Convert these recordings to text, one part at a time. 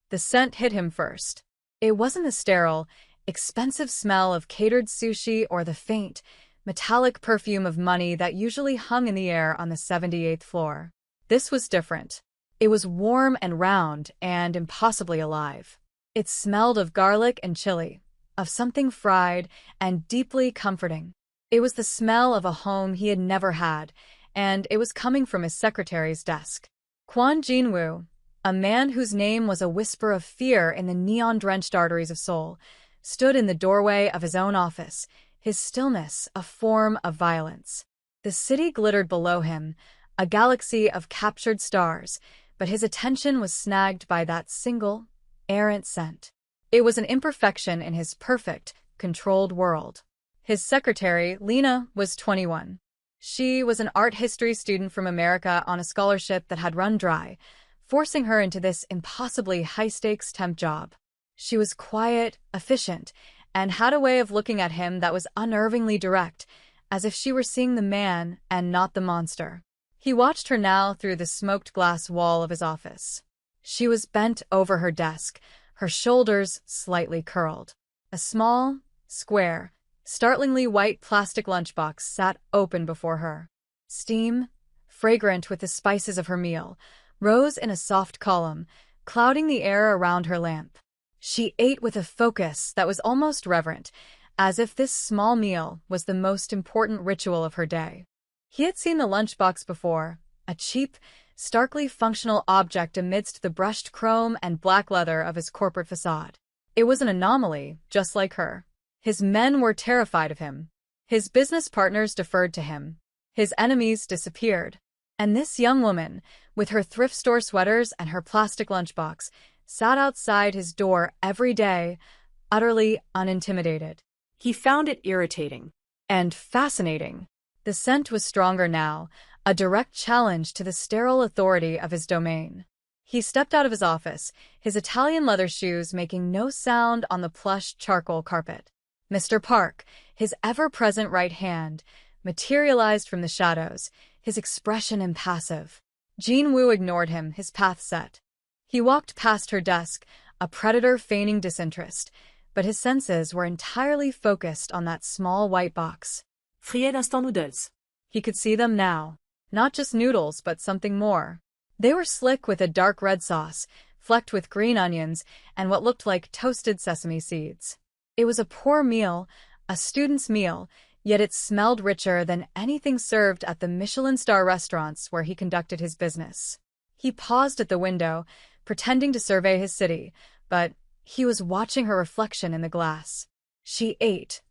The scent hit him first. It wasn't the sterile, expensive smell of catered sushi or the faint, metallic perfume of money that usually hung in the air on the 78th floor. This was different. It was warm and round and impossibly alive. It smelled of garlic and chili, of something fried and deeply comforting. It was the smell of a home he had never had, and it was coming from his secretary's desk. Kwon Jinwoo, a man whose name was a whisper of fear in the neon-drenched arteries of Seoul, stood in the doorway of his own office, his stillness a form of violence. The city glittered below him, a galaxy of captured stars, but his attention was snagged by that single, errant scent. It was an imperfection in his perfect, controlled world. His secretary, Lena, was 21. She was an art history student from America on a scholarship that had run dry, forcing her into this impossibly high-stakes temp job. She was quiet, efficient, and had a way of looking at him that was unnervingly direct, as if she were seeing the man and not the monster. He watched her now through the smoked glass wall of his office. She was bent over her desk, her shoulders slightly curled. A small, square, startlingly white plastic lunchbox sat open before her. Steam, fragrant with the spices of her meal, rose in a soft column, clouding the air around her lamp. She ate with a focus that was almost reverent, as if this small meal was the most important ritual of her day. He had seen the lunchbox before, a cheap, starkly functional object amidst the brushed chrome and black leather of his corporate facade. It was an anomaly, just like her. His men were terrified of him. His business partners deferred to him. His enemies disappeared. And this young woman, with her thrift store sweaters and her plastic lunchbox, sat outside his door every day, utterly unintimidated. He found it irritating. And fascinating. The scent was stronger now, a direct challenge to the sterile authority of his domain. He stepped out of his office, his Italian leather shoes making no sound on the plush charcoal carpet. Mr. Park, his ever-present right hand, materialized from the shadows, his expression impassive. Jinwoo ignored him, his path set. He walked past her desk, a predator feigning disinterest, but his senses were entirely focused on that small white box. Fried instant noodles. He could see them now. Not just noodles, but something more. They were slick with a dark red sauce, flecked with green onions, and what looked like toasted sesame seeds. It was a poor meal, a student's meal, yet it smelled richer than anything served at the Michelin star restaurants where he conducted his business. He paused at the window, pretending to survey his city, but he was watching her reflection in the glass. She ate,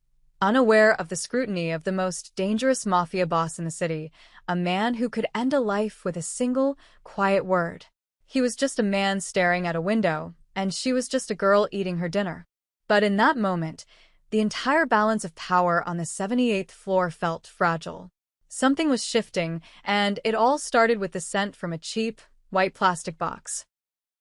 unaware of the scrutiny of the most dangerous mafia boss in the city, a man who could end a life with a single, quiet word. He was just a man staring at a window, and she was just a girl eating her dinner. But in that moment, the entire balance of power on the 78th floor felt fragile. Something was shifting, and it all started with the scent from a cheap, white plastic box.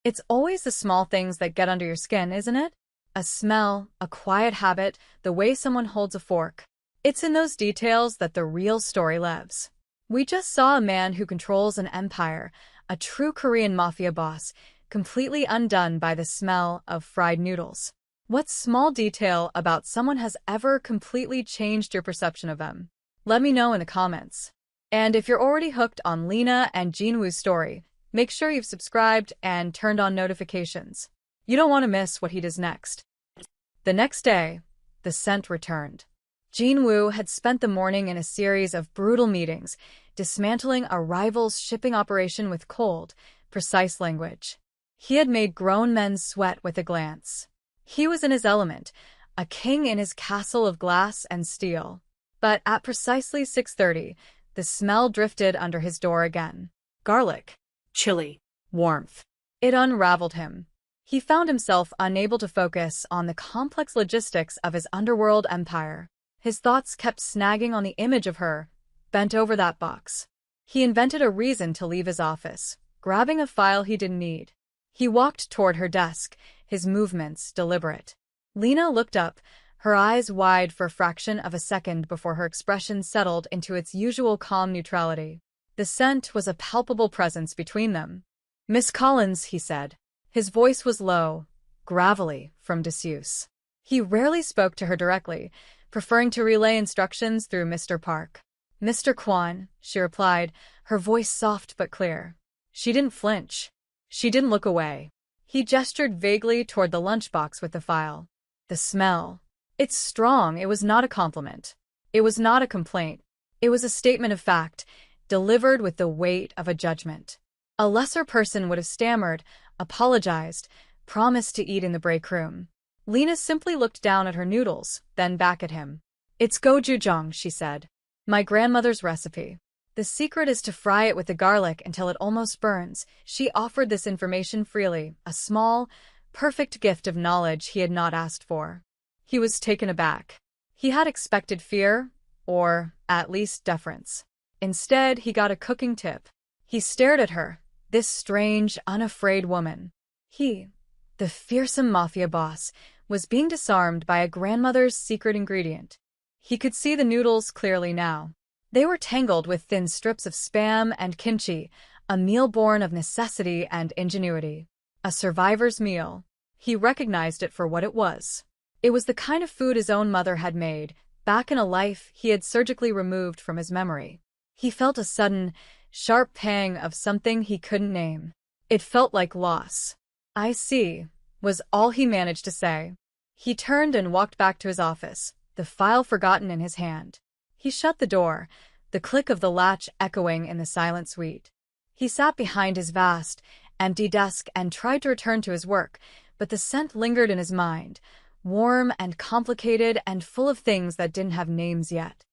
It's always the small things that get under your skin, isn't it? A smell, a quiet habit, the way someone holds a fork. It's in those details that the real story lives. We just saw a man who controls an empire, a true Korean mafia boss, completely undone by the smell of fried noodles. What small detail about someone has ever completely changed your perception of them? Let me know in the comments. And if you're already hooked on Lena and Jinwoo's story, make sure you've subscribed and turned on notifications. You don't want to miss what he does next. The next day, the scent returned. Jinwoo had spent the morning in a series of brutal meetings, dismantling a rival's shipping operation with cold, precise language. He had made grown men sweat with a glance. He was in his element, a king in his castle of glass and steel. But at precisely 6:30, the smell drifted under his door again. Garlic. Chili. Warmth. It unraveled him. He found himself unable to focus on the complex logistics of his underworld empire. His thoughts kept snagging on the image of her, bent over that box. He invented a reason to leave his office, grabbing a file he didn't need. He walked toward her desk, his movements deliberate. Lena looked up, her eyes wide for a fraction of a second before her expression settled into its usual calm neutrality. The scent was a palpable presence between them. "Miss Collins," he said. His voice was low, gravelly from disuse. He rarely spoke to her directly, preferring to relay instructions through Mr. Park. "Mr. Kwan," she replied, her voice soft but clear. She didn't flinch. She didn't look away. He gestured vaguely toward the lunchbox with the file. The smell. It's strong. It was not a compliment. It was not a complaint. It was a statement of fact, delivered with the weight of a judgment. A lesser person would have stammered, apologized, promised to eat in the break room. Lena simply looked down at her noodles, then back at him. "It's gochujang," she said. "My grandmother's recipe. The secret is to fry it with the garlic until it almost burns." She offered this information freely, a small, perfect gift of knowledge he had not asked for. He was taken aback. He had expected fear, or at least deference. Instead, he got a cooking tip. He stared at her, this strange, unafraid woman. He, the fearsome mafia boss, was being disarmed by a grandmother's secret ingredient. He could see the noodles clearly now. They were tangled with thin strips of spam and kimchi, a meal born of necessity and ingenuity. A survivor's meal. He recognized it for what it was. It was the kind of food his own mother had made, back in a life he had surgically removed from his memory. He felt a sudden, sharp pang of something he couldn't name. It felt like loss. "I see," was all he managed to say. He turned and walked back to his office, the file forgotten in his hand. He shut the door, the click of the latch echoing in the silent suite. He sat behind his vast, empty desk and tried to return to his work, but the scent lingered in his mind, warm and complicated and full of things that didn't have names yet.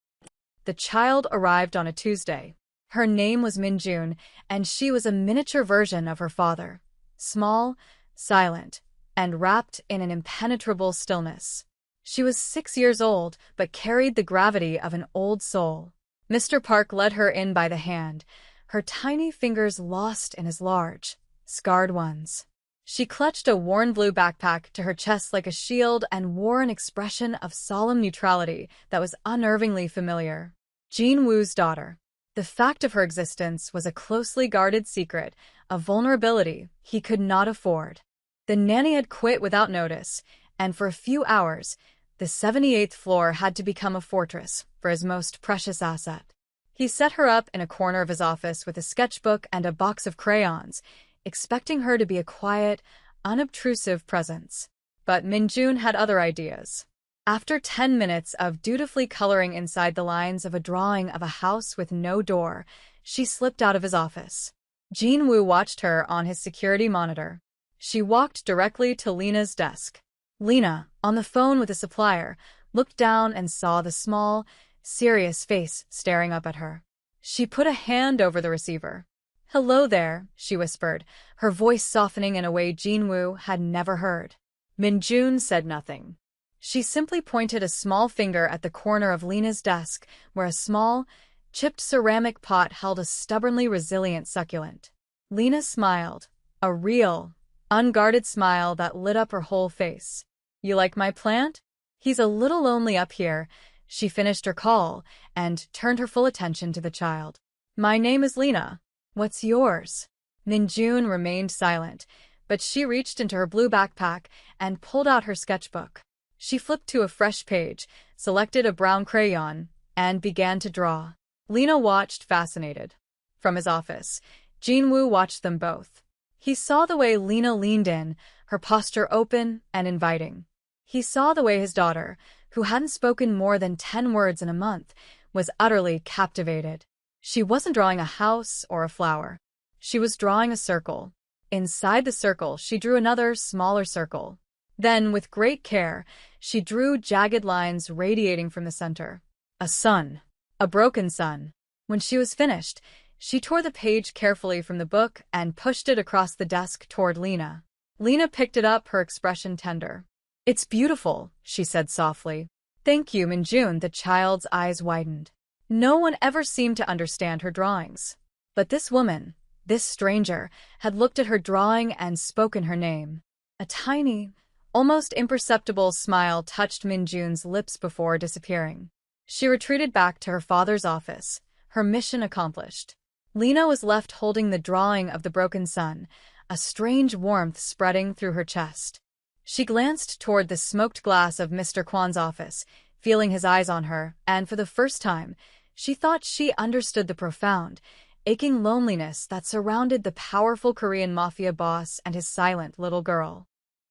The child arrived on a Tuesday. Her name was Minjun, and she was a miniature version of her father. Small, silent, and wrapped in an impenetrable stillness. She was 6 years old, but carried the gravity of an old soul. Mr. Park led her in by the hand, her tiny fingers lost in his large, scarred ones. She clutched a worn blue backpack to her chest like a shield and wore an expression of solemn neutrality that was unnervingly familiar. Jean Wu's daughter. The fact of her existence was a closely guarded secret, a vulnerability he could not afford. The nanny had quit without notice, and for a few hours, the 78th floor had to become a fortress for his most precious asset. He set her up in a corner of his office with a sketchbook and a box of crayons, expecting her to be a quiet, unobtrusive presence. But Minjun had other ideas. After 10 minutes of dutifully coloring inside the lines of a drawing of a house with no door, she slipped out of his office. Jean Wu watched her on his security monitor. She walked directly to Lena's desk. Lena, on the phone with a supplier, looked down and saw the small, serious face staring up at her. She put a hand over the receiver. "Hello there," she whispered, her voice softening in a way Jean Wu had never heard. Minjun said nothing. She simply pointed a small finger at the corner of Lena's desk, where a small, chipped ceramic pot held a stubbornly resilient succulent. Lena smiled, a real, unguarded smile that lit up her whole face. "You like my plant? He's a little lonely up here." She finished her call and turned her full attention to the child. "My name is Lena. What's yours?" Minjun remained silent, but she reached into her blue backpack and pulled out her sketchbook. She flipped to a fresh page, selected a brown crayon, and began to draw. Lena watched, fascinated. From his office, Jean Wu watched them both. He saw the way Lena leaned in, her posture open and inviting. He saw the way his daughter, who hadn't spoken more than 10 words in a month, was utterly captivated. She wasn't drawing a house or a flower. She was drawing a circle. Inside the circle, she drew another, smaller circle. Then, with great care, she drew jagged lines radiating from the center. A sun. A broken sun. When she was finished, she tore the page carefully from the book and pushed it across the desk toward Lena. Lena picked it up, her expression tender. "It's beautiful," she said softly. "Thank you, Minjun." The child's eyes widened. No one ever seemed to understand her drawings. But this woman, this stranger, had looked at her drawing and spoken her name. A tiny, almost imperceptible smile touched Minjun's lips before disappearing. She retreated back to her father's office, her mission accomplished. Lena was left holding the drawing of the broken sun, a strange warmth spreading through her chest. She glanced toward the smoked glass of Mr. Kwan's office, feeling his eyes on her, and for the first time, she thought she understood the profound, aching loneliness that surrounded the powerful Korean mafia boss and his silent little girl.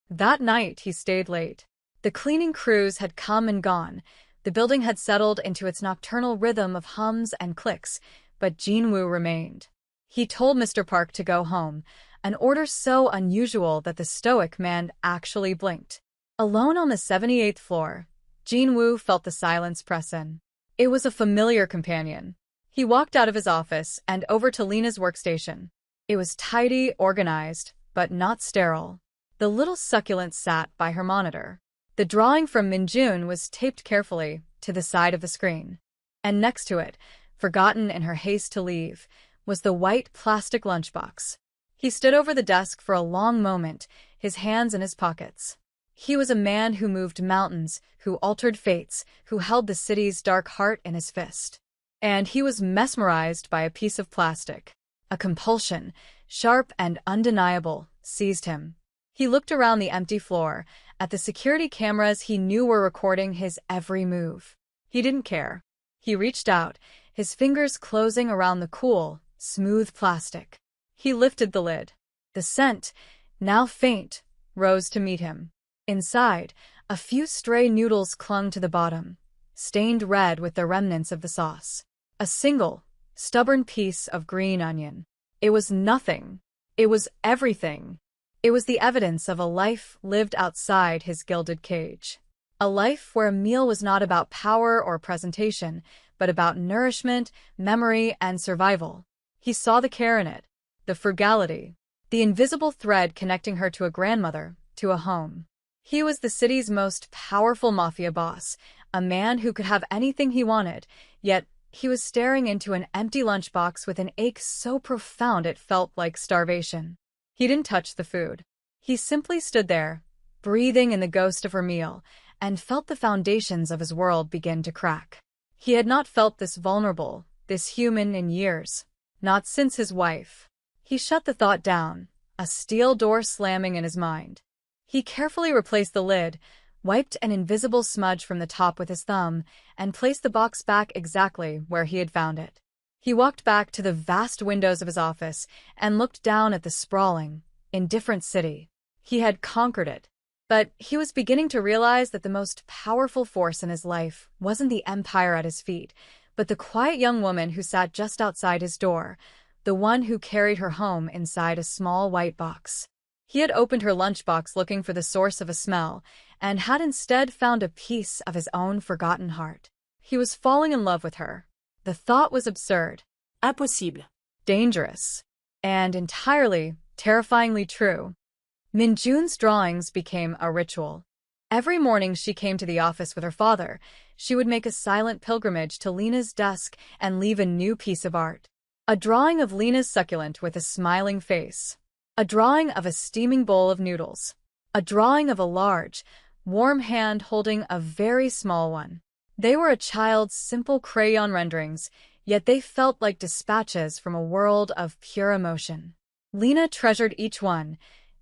That night, he stayed late. The cleaning crews had come and gone. The building had settled into its nocturnal rhythm of hums and clicks, but Jin-woo remained. He told Mr. Park to go home, an order so unusual that the stoic man actually blinked. Alone on the 78th floor, Jin-woo felt the silence press in. It was a familiar companion. He walked out of his office and over to Lena's workstation. It was tidy, organized, but not sterile. The little succulent sat by her monitor. The drawing from Minjun was taped carefully to the side of the screen. And next to it, forgotten in her haste to leave, was the white plastic lunchbox. He stood over the desk for a long moment, his hands in his pockets. He was a man who moved mountains, who altered fates, who held the city's dark heart in his fist. And he was mesmerized by a piece of plastic. A compulsion, sharp and undeniable, seized him. He looked around the empty floor, at the security cameras he knew were recording his every move. He didn't care. He reached out, his fingers closing around the cool, smooth plastic. He lifted the lid. The scent, now faint, rose to meet him. Inside, a few stray noodles clung to the bottom, stained red with the remnants of the sauce. A single, stubborn piece of green onion. It was nothing. It was everything. It was the evidence of a life lived outside his gilded cage. A life where a meal was not about power or presentation, but about nourishment, memory, and survival. He saw the care in it, the frugality, the invisible thread connecting her to a grandmother, to a home. He was the city's most powerful mafia boss, a man who could have anything he wanted, yet he was staring into an empty lunchbox with an ache so profound it felt like starvation. He didn't touch the food. He simply stood there, breathing in the ghost of her meal, and felt the foundations of his world begin to crack. He had not felt this vulnerable, this human in years. Not since his wife. He shut the thought down, a steel door slamming in his mind. He carefully replaced the lid, wiped an invisible smudge from the top with his thumb, and placed the box back exactly where he had found it. He walked back to the vast windows of his office and looked down at the sprawling, indifferent city. He had conquered it. But he was beginning to realize that the most powerful force in his life wasn't the empire at his feet, but the quiet young woman who sat just outside his door, the one who carried her home inside a small white box. He had opened her lunchbox looking for the source of a smell, and had instead found a piece of his own forgotten heart. He was falling in love with her. The thought was absurd. Impossible. Dangerous. And entirely, terrifyingly true. Minjun's drawings became a ritual. Every morning she came to the office with her father. She would make a silent pilgrimage to Lena's desk and leave a new piece of art. A drawing of Lena's succulent with a smiling face. A drawing of a steaming bowl of noodles. A drawing of a large, warm hand holding a very small one. They were a child's simple crayon renderings, yet they felt like dispatches from a world of pure emotion. Lena treasured each one,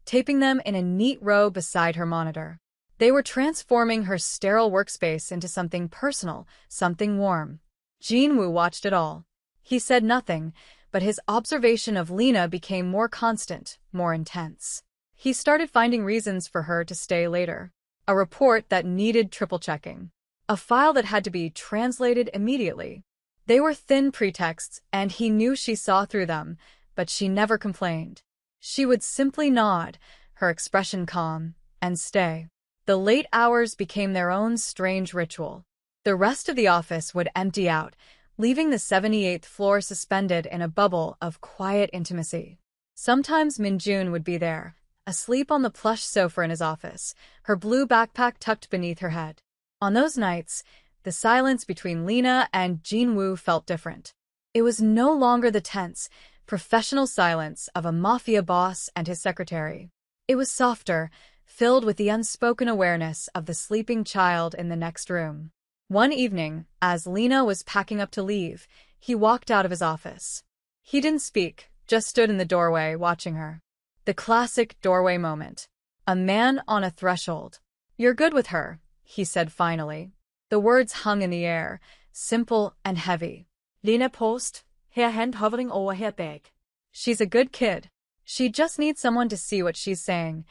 taping them in a neat row beside her monitor. They were transforming her sterile workspace into something personal, something warm. Jin-woo watched it all. He said nothing, but his observation of Lena became more constant, more intense. He started finding reasons for her to stay later. A report that needed triple-checking. A file that had to be translated immediately. They were thin pretexts, and he knew she saw through them, but she never complained. She would simply nod, her expression calm, and stay. The late hours became their own strange ritual. The rest of the office would empty out, leaving the 78th floor suspended in a bubble of quiet intimacy. Sometimes Minjun would be there, asleep on the plush sofa in his office, her blue backpack tucked beneath her head. On those nights, the silence between Lena and Jin-woo felt different. It was no longer the tense, professional silence of a mafia boss and his secretary. It was softer, filled with the unspoken awareness of the sleeping child in the next room. One evening, as Lena was packing up to leave, he walked out of his office. He didn't speak, just stood in the doorway watching her. The classic doorway moment. A man on a threshold. "You're good with her," he said finally. The words hung in the air, simple and heavy. Lena post, her hand hovering over her bag. "She's a good kid. She just needs someone to see what she's saying."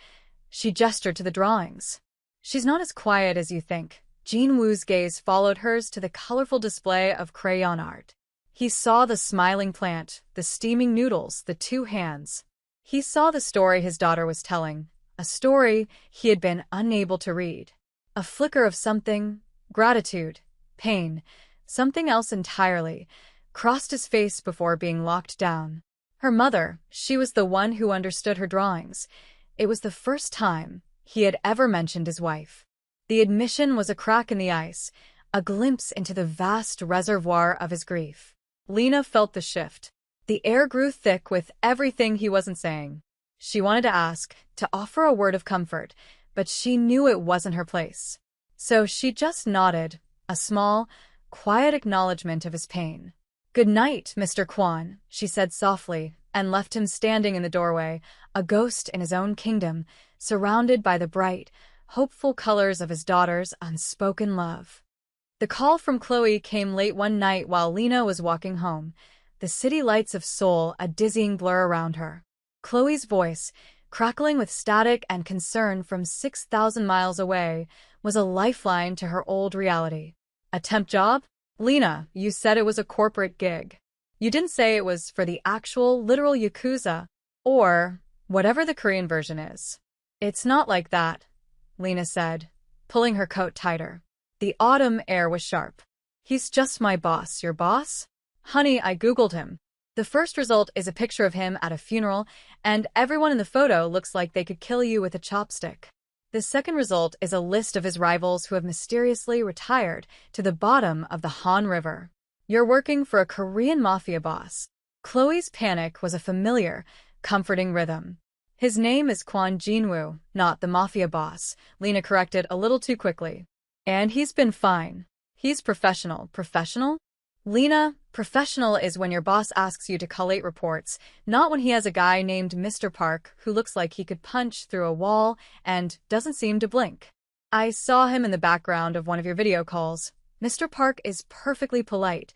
She gestured to the drawings. "She's not as quiet as you think." Jinwoo's gaze followed hers to the colorful display of crayon art. He saw the smiling plant, the steaming noodles, the two hands. He saw the story his daughter was telling, a story he had been unable to read. A flicker of something, gratitude, pain, something else entirely, crossed his face before being locked down. Her mother, she was the one who understood her drawings. It was the first time he had ever mentioned his wife. The admission was a crack in the ice, a glimpse into the vast reservoir of his grief. Lena felt the shift. The air grew thick with everything he wasn't saying. She wanted to ask, to offer a word of comfort, but she knew it wasn't her place. So she just nodded, a small, quiet acknowledgement of his pain. "Good night, Mr. Kwon," she said softly, and left him standing in the doorway, a ghost in his own kingdom, surrounded by the bright, hopeful colors of his daughter's unspoken love. The call from Chloe came late one night while Lena was walking home, the city lights of Seoul a dizzying blur around her. Chloe's voice, crackling with static and concern from 6,000 miles away, was a lifeline to her old reality. "A temp job? Lena, you said it was a corporate gig. You didn't say it was for the actual, literal Yakuza, or whatever the Korean version is." "It's not like that," Lena said, pulling her coat tighter. The autumn air was sharp. "He's just my boss." "Your boss?" "Honey, I Googled him. The first result is a picture of him at a funeral, and everyone in the photo looks like they could kill you with a chopstick. The second result is a list of his rivals who have mysteriously retired to the bottom of the Han River. You're working for a Korean mafia boss." Chloe's panic was a familiar, comforting rhythm. "His name is Kwon Jinwoo, not the mafia boss," Lena corrected a little too quickly. "And he's been fine. He's professional." "Professional?" "Lena, professional is when your boss asks you to collate reports, not when he has a guy named Mr. Park who looks like he could punch through a wall and doesn't seem to blink. I saw him in the background of one of your video calls. Mr. Park is perfectly polite,"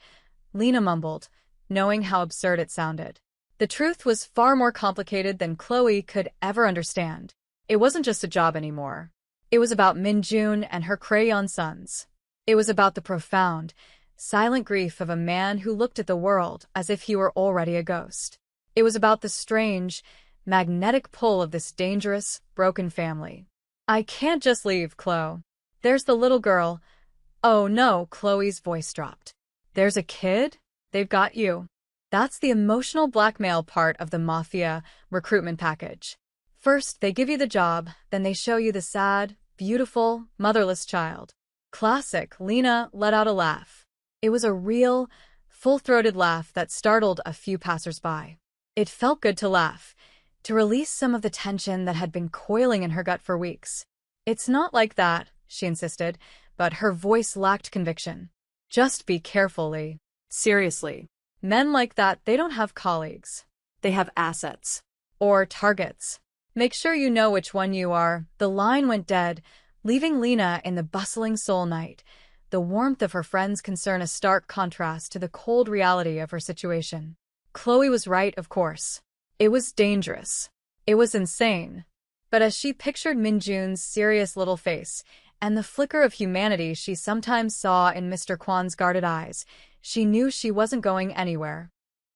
Lena mumbled, knowing how absurd it sounded. The truth was far more complicated than Chloe could ever understand. It wasn't just a job anymore. It was about Min-jun and her crayon sons. It was about the profound, silent grief of a man who looked at the world as if he were already a ghost. It was about the strange, magnetic pull of this dangerous, broken family. "I can't just leave, Chloe. There's the little girl." "Oh no," Chloe's voice dropped. "There's a kid? They've got you." That's the emotional blackmail part of the Mafia recruitment package. First, they give you the job, then they show you the sad, beautiful, motherless child. Classic. Lena let out a laugh. It was a real, full-throated laugh that startled a few passersby. It felt good to laugh, to release some of the tension that had been coiling in her gut for weeks. "It's not like that," she insisted, but her voice lacked conviction. "Just be careful, Lee. Seriously. Men like that, they don't have colleagues. They have assets. Or targets. Make sure you know which one you are." The line went dead, leaving Lena in the bustling Seoul night, the warmth of her friend's concern a stark contrast to the cold reality of her situation. Chloe was right, of course. It was dangerous. It was insane. But as she pictured Min-jun's serious little face, and the flicker of humanity she sometimes saw in Mr. Kwon's guarded eyes, she knew she wasn't going anywhere.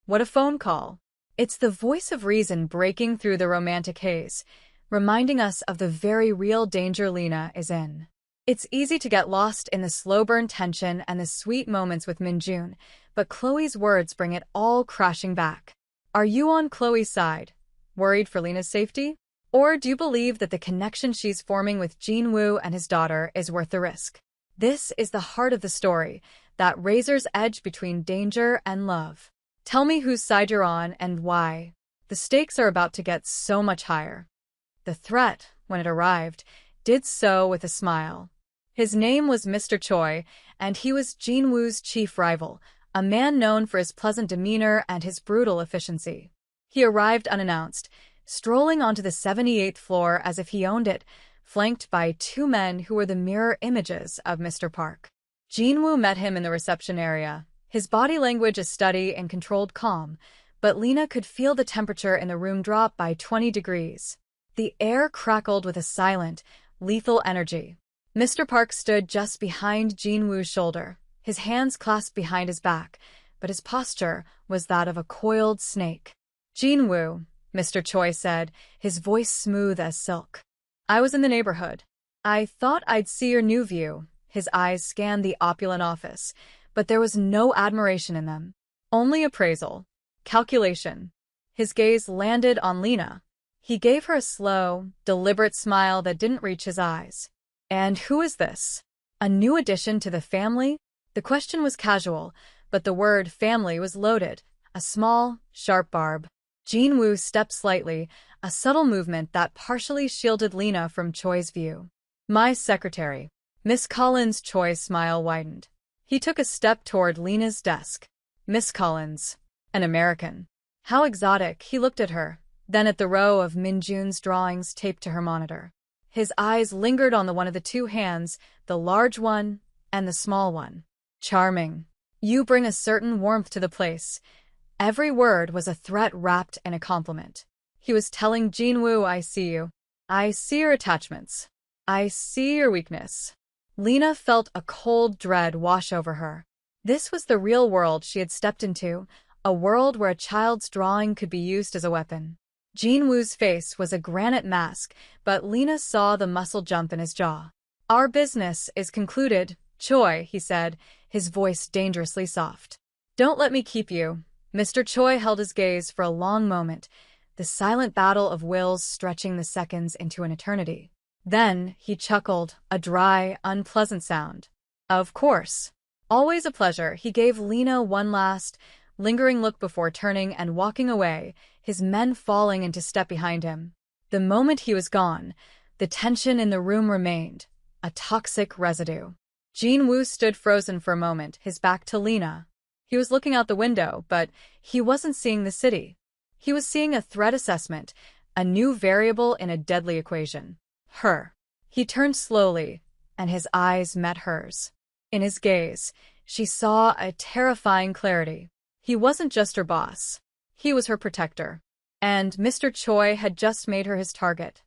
What a phone call. It's the voice of reason breaking through the romantic haze, reminding us of the very real danger Lena is in. It's easy to get lost in the slow-burn tension and the sweet moments with Min-jun, but Chloe's words bring it all crashing back. Are you on Chloe's side, worried for Lena's safety? Or do you believe that the connection she's forming with Jinwoo and his daughter is worth the risk? This is the heart of the story, that razor's edge between danger and love. Tell me whose side you're on and why. The stakes are about to get so much higher. The threat, when it arrived, did so with a smile. His name was Mr. Choi, and he was Jinwoo's chief rival, a man known for his pleasant demeanor and his brutal efficiency. He arrived unannounced, strolling onto the 78th floor as if he owned it, flanked by two men who were the mirror images of Mr. Park. Jin-woo met him in the reception area, his body language a steady and controlled calm, but Lena could feel the temperature in the room drop by 20 degrees. The air crackled with a silent, lethal energy. Mr. Park stood just behind Jin-woo's shoulder, his hands clasped behind his back, but his posture was that of a coiled snake. "Jin-woo," Mr. Choi said, his voice smooth as silk. "I was in the neighborhood. I thought I'd see your new view." His eyes scanned the opulent office, but there was no admiration in them. Only appraisal. Calculation. His gaze landed on Lena. He gave her a slow, deliberate smile that didn't reach his eyes. "And who is this? A new addition to the family?" The question was casual, but the word family was loaded, a small, sharp barb. Jin-woo stepped slightly, a subtle movement that partially shielded Lena from Choi's view. "My secretary." Miss Collins. Choi's smile widened. He took a step toward Lena's desk. "Miss Collins. An American." How exotic. He looked at her, then at the row of Min-jun's drawings taped to her monitor. His eyes lingered on the one of the two hands, the large one and the small one. "Charming. You bring a certain warmth to the place." Every word was a threat wrapped in a compliment. He was telling Jin-woo, "I see you. I see your attachments. I see your weakness." Lena felt a cold dread wash over her. This was the real world she had stepped into, a world where a child's drawing could be used as a weapon. Jin-woo's face was a granite mask, but Lena saw the muscle jump in his jaw. "Our business is concluded, Choi," he said, his voice dangerously soft. "Don't let me keep you." Mr. Choi held his gaze for a long moment, the silent battle of wills stretching the seconds into an eternity. Then he chuckled, a dry, unpleasant sound. "Of course. Always a pleasure." He gave Lena one last, lingering look before turning and walking away, his men falling into step behind him. The moment he was gone, the tension in the room remained, a toxic residue. Jin-woo stood frozen for a moment, his back to Lena. He was looking out the window, but he wasn't seeing the city. He was seeing a threat assessment, a new variable in a deadly equation. Her. He turned slowly, and his eyes met hers. In his gaze, she saw a terrifying clarity. He wasn't just her boss. He was her protector. And Mr. Choi had just made her his target.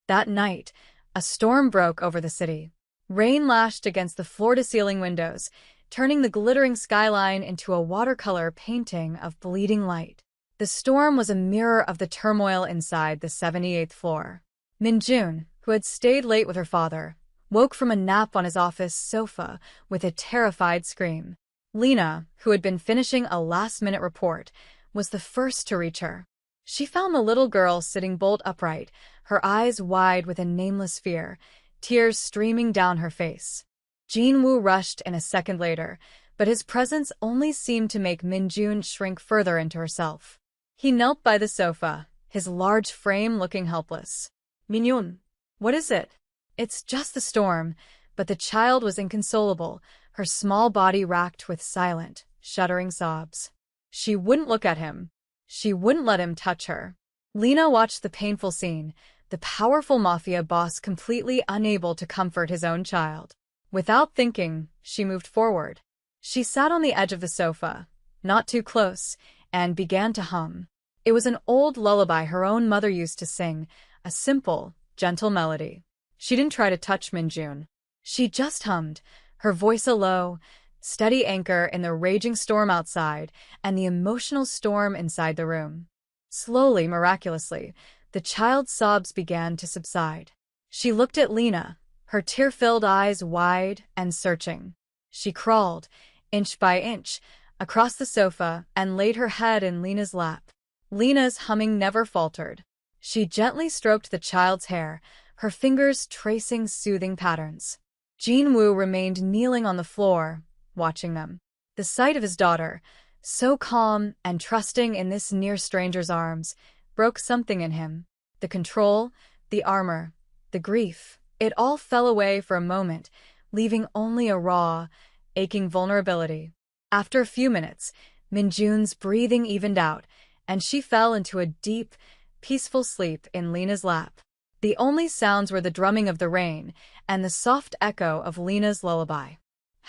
That night, a storm broke over the city. Rain lashed against the floor-to-ceiling windows, turning the glittering skyline into a watercolor painting of bleeding light. The storm was a mirror of the turmoil inside the 78th floor. Min-jun, who had stayed late with her father, woke from a nap on his office sofa with a terrified scream. Lena, who had been finishing a last-minute report, was the first to reach her. She found the little girl sitting bolt upright, her eyes wide with a nameless fear, tears streaming down her face. Jin-woo rushed in a second later, but his presence only seemed to make Min-jun shrink further into herself. He knelt by the sofa, his large frame looking helpless. "Min-yun, what is it?" "It's just the storm," but the child was inconsolable, her small body racked with silent, shuddering sobs. She wouldn't look at him. She wouldn't let him touch her. Lena watched the painful scene, the powerful Mafia boss completely unable to comfort his own child. Without thinking, she moved forward. She sat on the edge of the sofa, not too close, and began to hum. It was an old lullaby her own mother used to sing, a simple, gentle melody. She didn't try to touch Min-jun. She just hummed, her voice a low, steady anchor in the raging storm outside and the emotional storm inside the room. Slowly, miraculously, the child's sobs began to subside. She looked at Lena, her tear-filled eyes wide and searching. She crawled, inch by inch, across the sofa and laid her head in Lena's lap. Lena's humming never faltered. She gently stroked the child's hair, her fingers tracing soothing patterns. Jin-woo remained kneeling on the floor, watching them. The sight of his daughter, so calm and trusting in this near stranger's arms, broke something in him. The control, the armor, the grief, it all fell away for a moment, leaving only a raw, aching vulnerability. After a few minutes, Min-jun's breathing evened out, and she fell into a deep, peaceful sleep in Lena's lap. The only sounds were the drumming of the rain and the soft echo of Lena's lullaby.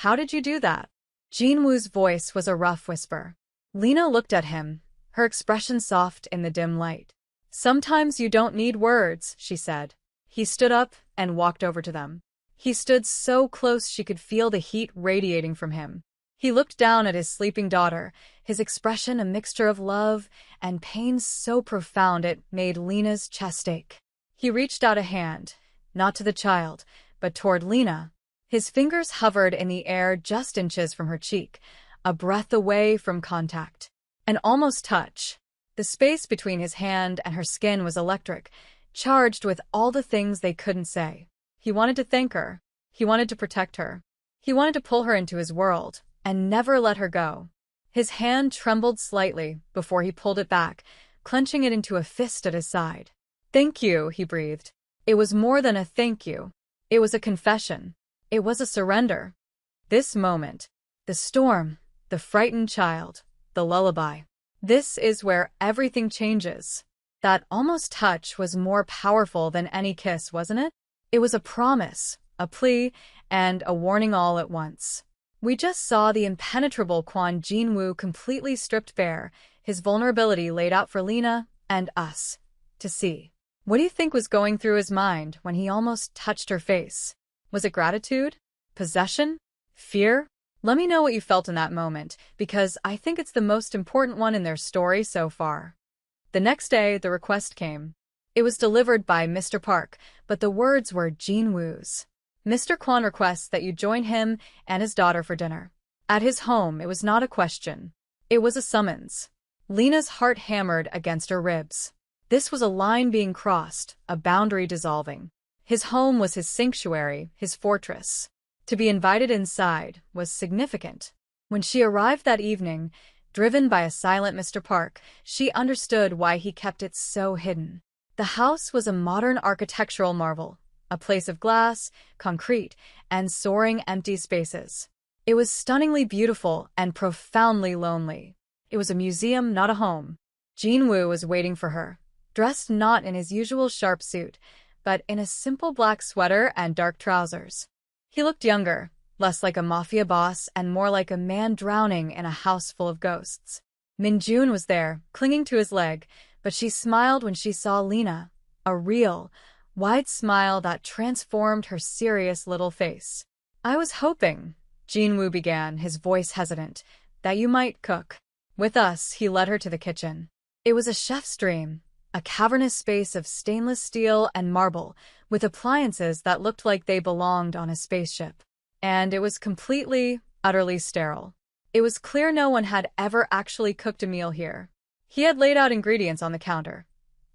"How did you do that?" Jinwoo's voice was a rough whisper. Lena looked at him, her expression soft in the dim light. "Sometimes you don't need words," she said. He stood up and walked over to them. He stood so close she could feel the heat radiating from him. He looked down at his sleeping daughter, his expression a mixture of love and pain so profound it made Lena's chest ache. He reached out a hand, not to the child, but toward Lena. His fingers hovered in the air just inches from her cheek, a breath away from contact. An almost touch. The space between his hand and her skin was electric, charged with all the things they couldn't say. He wanted to thank her. He wanted to protect her. He wanted to pull her into his world and never let her go. His hand trembled slightly before he pulled it back, clenching it into a fist at his side. "Thank you," he breathed. It was more than a thank you. It was a confession. It was a surrender. This moment, the storm, the frightened child, the lullaby. This is where everything changes. That almost touch was more powerful than any kiss, wasn't it? It was a promise, a plea, and a warning all at once. We just saw the impenetrable Kwon Jinwoo completely stripped bare, his vulnerability laid out for Lena and us to see. What do you think was going through his mind when he almost touched her face? Was it gratitude? Possession? Fear? Let me know what you felt in that moment, because I think it's the most important one in their story so far. The next day, the request came. It was delivered by Mr. Park, but the words were Jinwoo's. "Mr. Kwon requests that you join him and his daughter for dinner." At his home, it was not a question. It was a summons. Lena's heart hammered against her ribs. This was a line being crossed, a boundary dissolving. His home was his sanctuary, his fortress. To be invited inside was significant. When she arrived that evening, driven by a silent Mr. Park, she understood why he kept it so hidden. The house was a modern architectural marvel, a place of glass, concrete, and soaring empty spaces. It was stunningly beautiful and profoundly lonely. It was a museum, not a home. Jinwoo was waiting for her, dressed not in his usual sharp suit, but in a simple black sweater and dark trousers. He looked younger, less like a mafia boss and more like a man drowning in a house full of ghosts. Minjun was there, clinging to his leg, but she smiled when she saw Lena, a real, wide smile that transformed her serious little face. "I was hoping," Jinwoo began, his voice hesitant, "that you might cook." With us, he led her to the kitchen. It was a chef's dream, a cavernous space of stainless steel and marble, with appliances that looked like they belonged on a spaceship. And it was completely, utterly sterile. It was clear no one had ever actually cooked a meal here. He had laid out ingredients on the counter.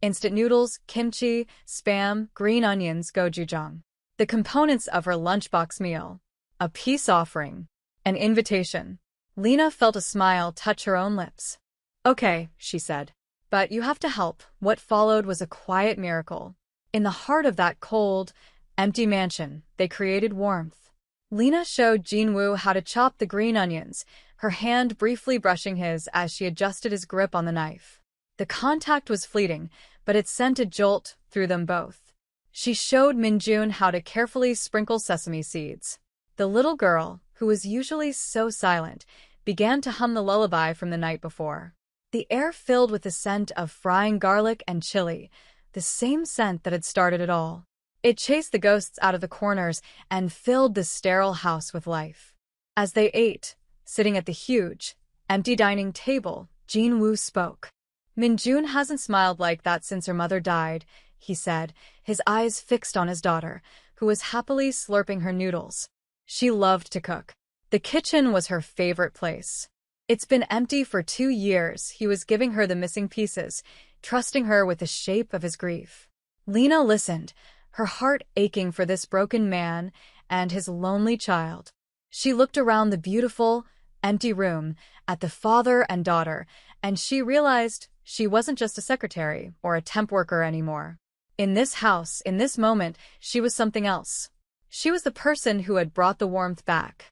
Instant noodles, kimchi, spam, green onions, gochujang. The components of her lunchbox meal. A peace offering. An invitation. Lena felt a smile touch her own lips. "Okay," she said. "But you have to help." What followed was a quiet miracle. In the heart of that cold, empty mansion, they created warmth. Lena showed Jinwoo how to chop the green onions, her hand briefly brushing his as she adjusted his grip on the knife. The contact was fleeting, but it sent a jolt through them both. She showed Minjun how to carefully sprinkle sesame seeds. The little girl, who was usually so silent, began to hum the lullaby from the night before. The air filled with the scent of frying garlic and chili, the same scent that had started it all. It chased the ghosts out of the corners and filled the sterile house with life. As they ate, sitting at the huge, empty dining table, Jinwoo spoke. "Minjun hasn't smiled like that since her mother died," he said, his eyes fixed on his daughter, who was happily slurping her noodles. She loved to cook. The kitchen was her favorite place. It's been empty for 2 years. He was giving her the missing pieces, trusting her with the shape of his grief. Lena listened, her heart aching for this broken man and his lonely child. She looked around the beautiful, empty room, at the father and daughter, and she realized she wasn't just a secretary or a temp worker anymore. In this house, in this moment, she was something else. She was the person who had brought the warmth back.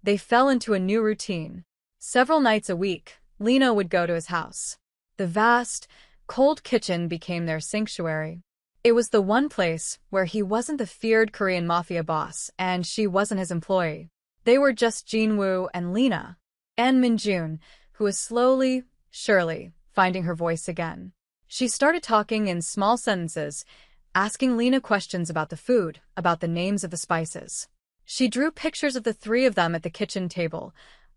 They fell into a new routine. Several nights a week, Lena would go to his house. The vast, Cold Kitchen became their sanctuary. It was the one place where he wasn't the feared Korean mafia boss and she wasn't his employee. They were just Jinwoo and Lena. And Minjun, who was slowly, surely, finding her voice again. She started talking in small sentences, asking Lena questions about the food, about the names of the spices. She drew pictures of the three of them at the kitchen table,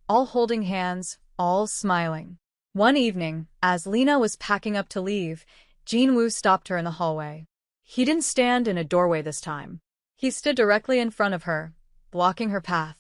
all holding hands, all smiling. One evening, as Lena was packing up to leave, Jinwoo stopped her in the hallway. He didn't stand in a doorway this time. He stood directly in front of her, blocking her path.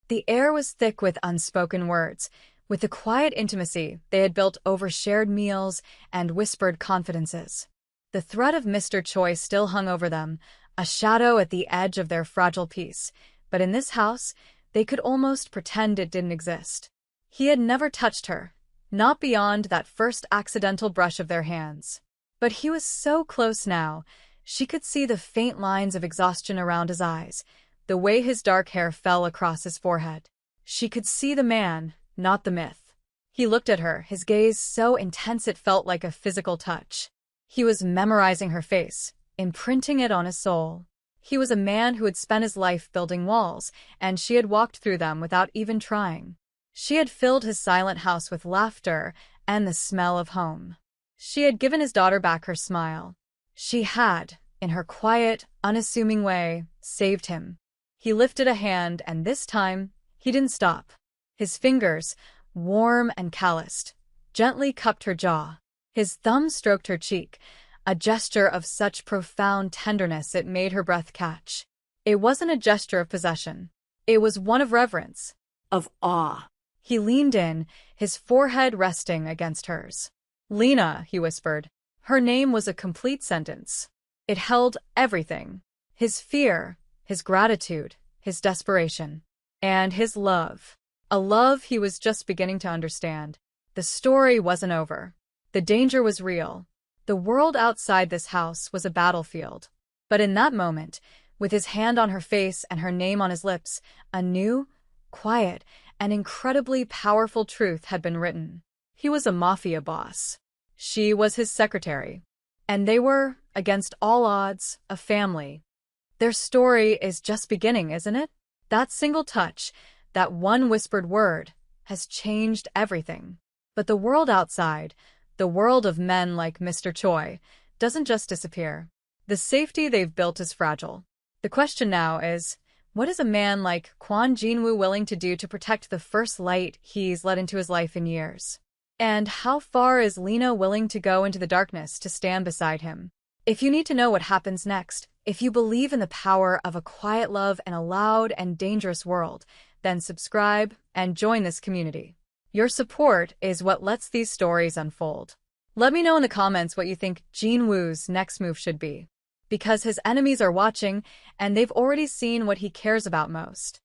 The air was thick with unspoken words, with the quiet intimacy they had built over shared meals and whispered confidences. The threat of Mr. Choi still hung over them, a shadow at the edge of their fragile peace, but in this house, they could almost pretend it didn't exist. He had never touched her, not beyond that first accidental brush of their hands. But he was so close now, she could see the faint lines of exhaustion around his eyes, the way his dark hair fell across his forehead. She could see the man, not the myth. He looked at her, his gaze so intense it felt like a physical touch. He was memorizing her face, imprinting it on his soul. He was a man who had spent his life building walls, and she had walked through them without even trying. She had filled his silent house with laughter and the smell of home. She had given his daughter back her smile. She had, in her quiet, unassuming way, saved him. He lifted a hand, and this time, he didn't stop. His fingers, warm and calloused, gently cupped her jaw. His thumb stroked her cheek, a gesture of such profound tenderness it made her breath catch. It wasn't a gesture of possession. It was one of reverence, of awe. He leaned in, his forehead resting against hers. "Lena," he whispered. Her name was a complete sentence. It held everything. His fear, his gratitude, his desperation, and his love. A love he was just beginning to understand. The story wasn't over. The danger was real. The world outside this house was a battlefield. But in that moment, with his hand on her face and her name on his lips, a new, quiet, and incredibly powerful truth had been written. He was a mafia boss. She was his secretary. And they were, against all odds, a family. Their story is just beginning, isn't it? That single touch, that one whispered word, has changed everything. But the world outside, the world of men like Mr. Choi, doesn't just disappear. The safety they've built is fragile. The question now is, what is a man like Kwon Jinwoo willing to do to protect the first light he's let into his life in years? And how far is Lena willing to go into the darkness to stand beside him? If you need to know what happens next, if you believe in the power of a quiet love in a loud and dangerous world, then subscribe and join this community. Your support is what lets these stories unfold. Let me know in the comments what you think Jinwoo's next move should be. Because his enemies are watching, and they've already seen what he cares about most.